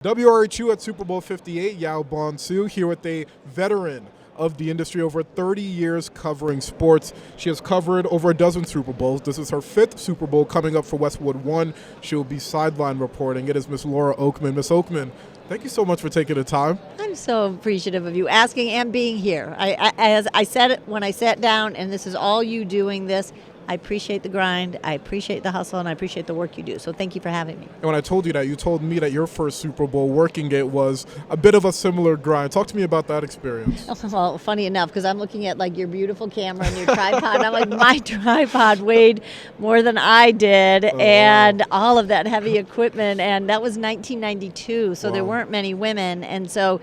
WRHU at Super Bowl 58, Yaw Bonsu, here with a veteran of the industry, over 30 years covering sports. She has covered over a dozen Super Bowls. This is her 5th Super Bowl coming up for Westwood One. She'll be sideline reporting. It is Miss Laura Okmin. Miss Okmin, thank you so much for taking the time. I'm so appreciative of you asking and being here. As I said it when I sat down, and this is all you doing this, I appreciate the grind, I appreciate the hustle, and I appreciate the work you do. So thank you for having me. And when I told you that, you told me that your first Super Bowl working it was a bit of a similar grind. Talk to me about that experience. Well, funny enough, because I'm looking at like your beautiful camera and your tripod, and I'm like, my tripod weighed more than I did, and all of that heavy equipment, and that was 1992, so there weren't many women, and so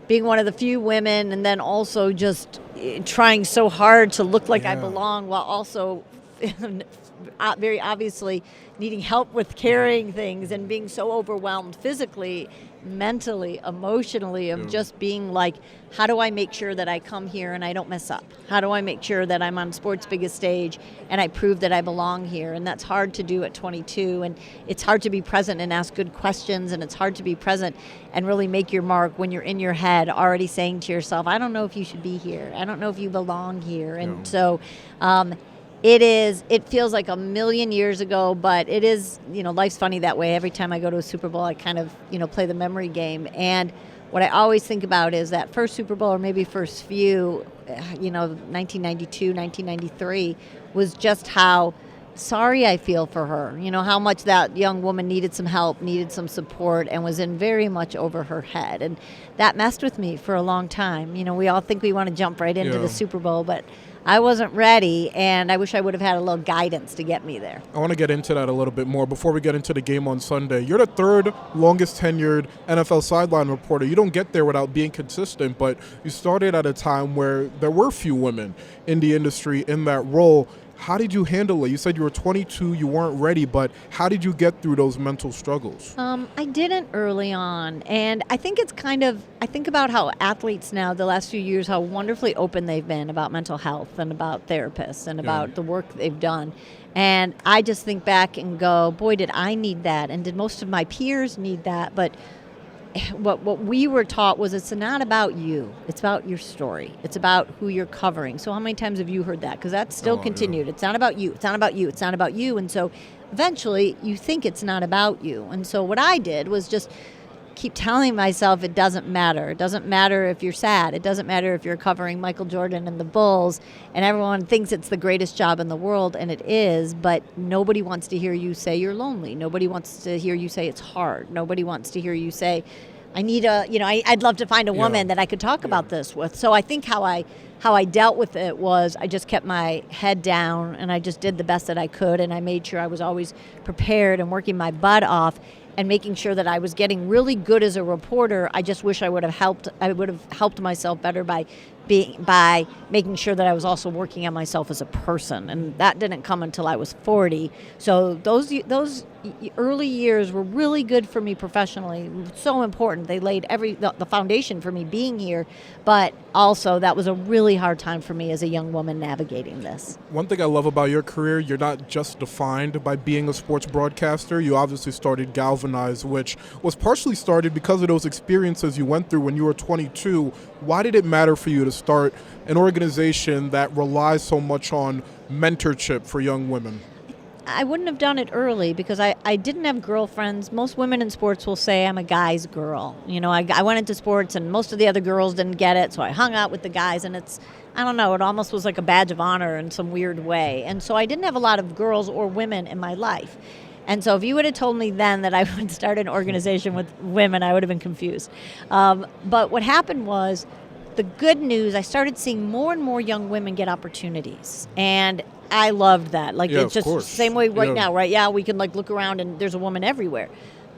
being one of the few women, and then also just trying so hard to look like I belong while also very obviously needing help with carrying things and being so overwhelmed physically, mentally, emotionally, of just being like, how do I make sure that I come here and I don't mess up? How do I make sure that I'm on sports' biggest stage and I prove that I belong here? And that's hard to do at 22, and it's hard to be present and ask good questions, and it's hard to be present and really make your mark when you're in your head already saying to yourself, I don't know if you should be here. I don't know if you belong here. And so it feels like a million years ago, but it is, life's funny that way. Every time I go to a Super Bowl, I kind of, play the memory game. And what I always think about is that first Super Bowl, or maybe first few, 1992, 1993, was just how sorry I feel for her. How much that young woman needed some help, needed some support, and was in very much over her head. And that messed with me for a long time. We all think we want to jump right into the Super Bowl, but I wasn't ready, and I wish I would have had a little guidance to get me there. I want to get into that a little bit more before we get into the game on Sunday. You're the third longest tenured NFL sideline reporter. You don't get there without being consistent, but you started at a time where there were few women in the industry in that role. How did you handle it? You said you were 22, you weren't ready, but how did you get through those mental struggles? I didn't early on, and I think I think about how athletes now, the last few years, how wonderfully open they've been about mental health and about therapists and about the work they've done. And I just think back and go, boy, did I need that, and did most of my peers need that, but what we were taught was it's not about you. It's about your story. It's about who you're covering. So how many times have you heard that? Because that's still continued. Yeah. It's not about you. It's not about you. It's not about you. And so eventually you think it's not about you. And so what I did was just keep telling myself it doesn't matter. It doesn't matter if you're sad. It doesn't matter if you're covering Michael Jordan and the Bulls and everyone thinks it's the greatest job in the world, and it is, but nobody wants to hear you say you're lonely. Nobody wants to hear you say it's hard. Nobody wants to hear you say, I need I'd love to find a woman that I could talk about this with. So I think how I dealt with it was I just kept my head down and I just did the best that I could, and I made sure I was always prepared and working my butt off and making sure that I was getting really good as a reporter. I just wish I would have helped myself better by making sure that I was also working on myself as a person, and that didn't come until I was 40. So those early years were really good for me professionally, so important. They laid the foundation for me being here, but also that was a really hard time for me as a young woman navigating this. One thing I love about your career, you're not just defined by being a sports broadcaster. You obviously started GALvanize, which was partially started because of those experiences you went through when you were 22. Why did it matter for you to start an organization that relies so much on mentorship for young women? I wouldn't have done it early because I didn't have girlfriends. Most women in sports will say I'm a guy's girl. I went into sports and most of the other girls didn't get it, so I hung out with the guys, and it almost was like a badge of honor in some weird way. And so I didn't have a lot of girls or women in my life. And so if you would have told me then that I would start an organization with women, I would have been confused. But what happened was, the good news, I started seeing more and more young women get opportunities. And I loved that. It's just the same way right now, right? Yeah, we can look around and there's a woman everywhere.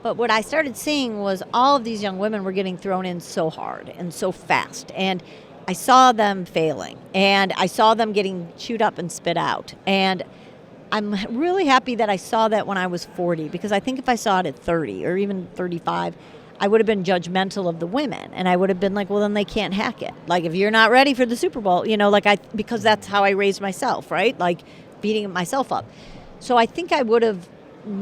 But what I started seeing was all of these young women were getting thrown in so hard and so fast. And I saw them failing. And I saw them getting chewed up and spit out. And I'm really happy that I saw that when I was 40, because I think if I saw it at 30 or even 35, I would have been judgmental of the women, and I would have been like, well, then they can't hack it. If you're not ready for the Super Bowl, because that's how I raised myself, right? Beating myself up. So I think I would have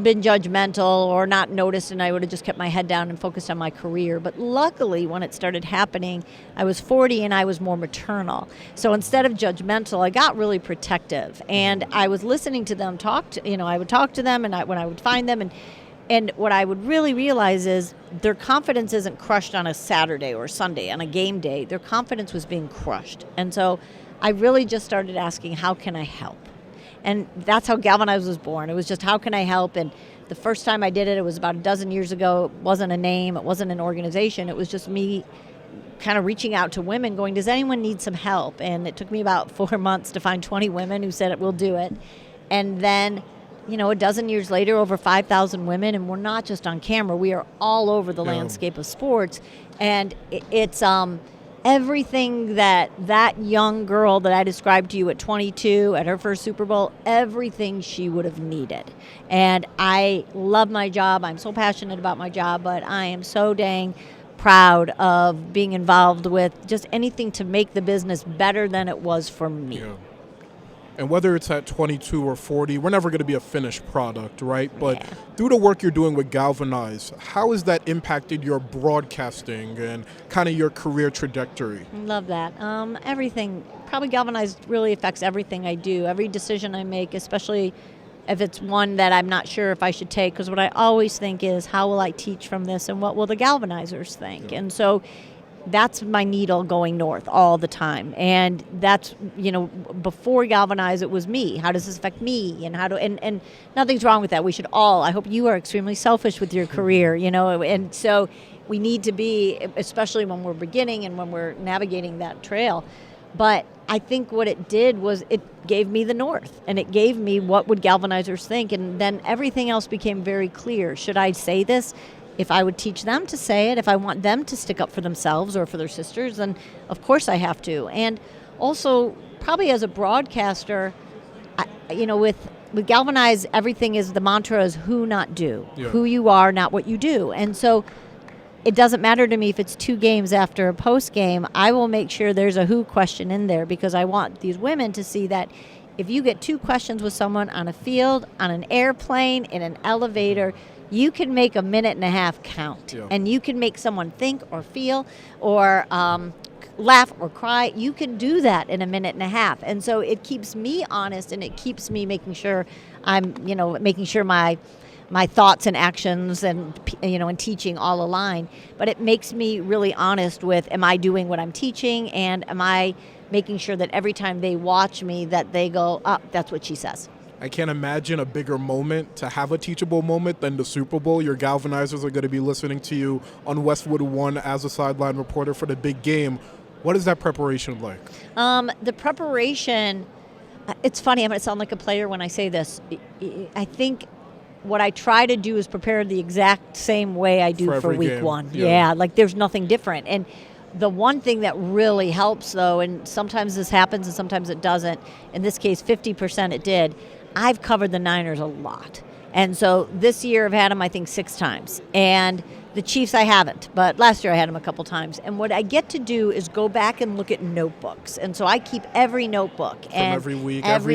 been judgmental or not noticed, and I would have just kept my head down and focused on my career. But luckily, when it started happening, I was 40 and I was more maternal. So instead of judgmental, I got really protective. And I was listening to them talk to, I would talk to them when I would find them. And what I would really realize is their confidence isn't crushed on a Saturday or Sunday, on a game day. Their confidence was being crushed. And so I really just started asking, how can I help? And that's how GALvanize was born. It was just, how can I help? And the first time I did it, it was about a dozen years ago. It wasn't a name. It wasn't an organization. It was just me kind of reaching out to women going, does anyone need some help? And it took me about 4 months to find 20 women who said, we'll do it. And then, a dozen years later, over 5,000 women, and we're not just on camera. We are all over the landscape of sports. And it's everything that young girl that I described to you at 22 at her first Super Bowl, everything she would have needed. And I love my job. I'm so passionate about my job, but I am so dang proud of being involved with just anything to make the business better than it was for me. Yeah. And whether it's at 22 or 40, we're never going to be a finished product, right? But through the work you're doing with GALvanize, how has that impacted your broadcasting and kind of your career trajectory? Love that. Everything. Probably GALvanize really affects everything I do, every decision I make, especially if it's one that I'm not sure if I should take. Because what I always think is, how will I teach from this and what will the GALvanizers think? Yeah. And so that's my needle going north all the time. And that's, before GALvanize, it was me. How does this affect me? And and nothing's wrong with that. We should all, I hope you are extremely selfish with your career, and so we need to be, especially when we're beginning and when we're navigating that trail. But I think what it did was it gave me the north, and it gave me what would GALvanizers think, and then everything else became very clear. Should I say this? If I would teach them to say it, if I want them to stick up for themselves or for their sisters, then of course I have to. And also, probably as a broadcaster, with GALvanize, everything is, the mantra is who, not do. Yeah. Who you are, not what you do. And so it doesn't matter to me if it's 2 games after a post game. I will make sure there's a who question in there, because I want these women to see that if you get 2 questions with someone on a field, on an airplane, in an elevator, you can make a minute and a half count. Yeah. And you can make someone think or feel or laugh or cry. You can do that in a minute and a half. And so it keeps me honest, and it keeps me making sure I'm, making sure my thoughts and actions and, and teaching all align. But it makes me really honest with, am I doing what I'm teaching? And am I making sure that every time they watch me that they go, oh, that's what she says. I can't imagine a bigger moment to have a teachable moment than the Super Bowl. Your GALvanizers are going to be listening to you on Westwood One as a sideline reporter for the big game. What is that preparation like? The preparation, it's funny, I'm going to sound like a player when I say this. I think what I try to do is prepare the exact same way I do for week game. One. Yeah, like there's nothing different. And the one thing that really helps, though, and sometimes this happens and sometimes it doesn't, in this case 50% it did, I've covered the Niners a lot. And so this year I've had them, I think, 6 times. And the Chiefs I haven't, but last year I had them a couple times. And what I get to do is go back and look at notebooks. And so I keep every notebook. From every week, every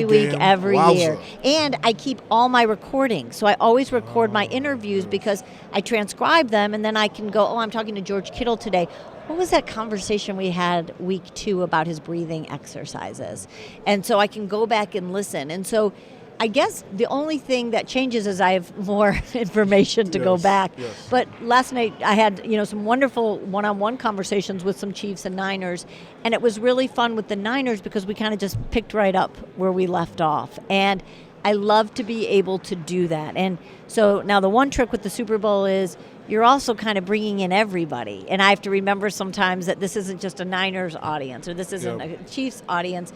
year. And I keep all my recordings. So I always record my interviews because I transcribe them, and then I can go, I'm talking to George Kittle today. What was that conversation we had week 2 about his breathing exercises? And so I can go back and listen. And so I guess the only thing that changes is I have more information to go back. Yes. But last night I had, some wonderful one-on-one conversations with some Chiefs and Niners, and it was really fun with the Niners because we kind of just picked right up where we left off. And I love to be able to do that. And so now the one trick with the Super Bowl is you're also kind of bringing in everybody. And I have to remember sometimes that this isn't just a Niners audience or this isn't a Chiefs audience.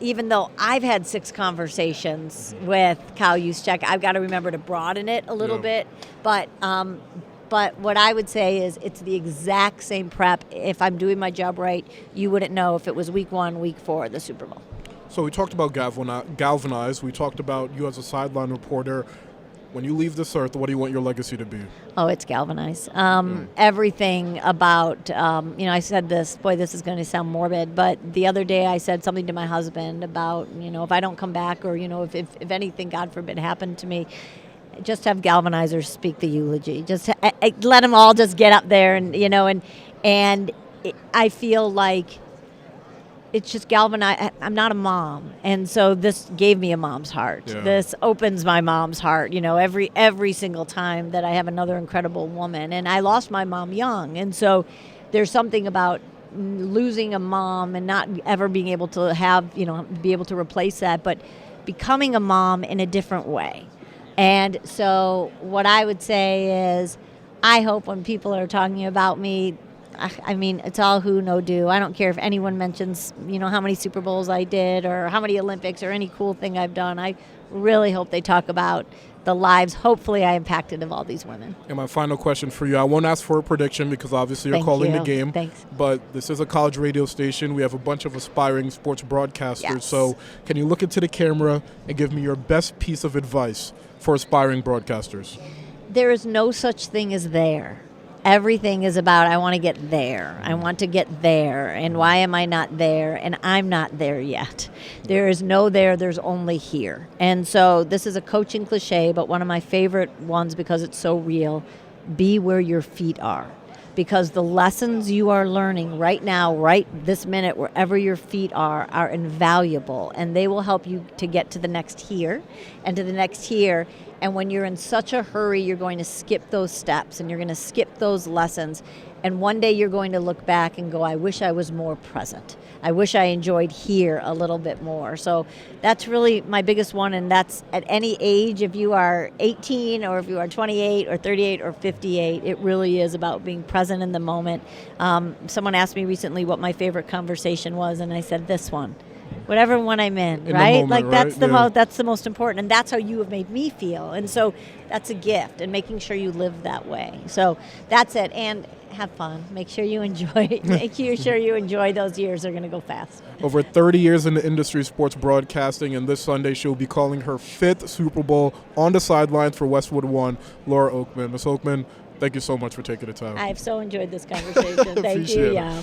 Even though I've had 6 conversations with Kyle Juszczyk, I've got to remember to broaden it a little bit. But what I would say is it's the exact same prep. If I'm doing my job right, you wouldn't know if it was week 1, week 4, the Super Bowl. So we talked about GALvanize. We talked about you as a sideline reporter. When you leave this earth, what do you want your legacy to be? Oh, it's GALvanize. Everything about, I said this, boy, this is going to sound morbid, but the other day I said something to my husband about, if I don't come back or, if anything, God forbid, happened to me, just have galvanizers speak the eulogy. Just let them all just get up there, and I feel like it's just galvanized. I'm not a mom, and so this gave me a mom's heart. Yeah. This opens my mom's heart. Every single time that I have another incredible woman, and I lost my mom young, and so there's something about losing a mom and not ever being able to be able to replace that, but becoming a mom in a different way. And so what I would say is, I hope when people are talking about me, I mean, it's all who, no do. I don't care if anyone mentions, how many Super Bowls I did or how many Olympics or any cool thing I've done. I really hope they talk about the lives, hopefully, I impacted of all these women. And my final question for you, I won't ask for a prediction because obviously you're calling the game. Thanks. But this is a college radio station. We have a bunch of aspiring sports broadcasters. Yes. So can you look into the camera and give me your best piece of advice for aspiring broadcasters? There is no such thing as there. Everything is about, I want to get there. I want to get there. And why am I not there? And I'm not there yet. There is no there. There's only here. And so this is a coaching cliche, but one of my favorite ones because it's so real. Be where your feet are. Because the lessons you are learning right now, right this minute, wherever your feet are invaluable. And they will help you to get to the next here and to the next here. And when you're in such a hurry, you're going to skip those steps and you're going to skip those lessons. And one day you're going to look back and go, I wish I was more present. I wish I enjoyed here a little bit more. So that's really my biggest one. And that's at any age, if you are 18 or if you are 28 or 38 or 58, it really is about being present in the moment. Someone asked me recently what my favorite conversation was, and I said this one. Whatever one I'm in right? Moment, like that's right? that's the most important, and that's how you have made me feel. And so that's a gift, and making sure you live that way. So that's it. And have fun. Make sure you enjoy. Sure you enjoy those years. They're going to go fast. Over 30 years in the industry of sports broadcasting, and this Sunday she'll be calling her 5th Super Bowl on the sidelines for Westwood One, Laura Okmin. Ms. Okmin, thank you so much for taking the time. I've so enjoyed this conversation. Thank you. Yeah.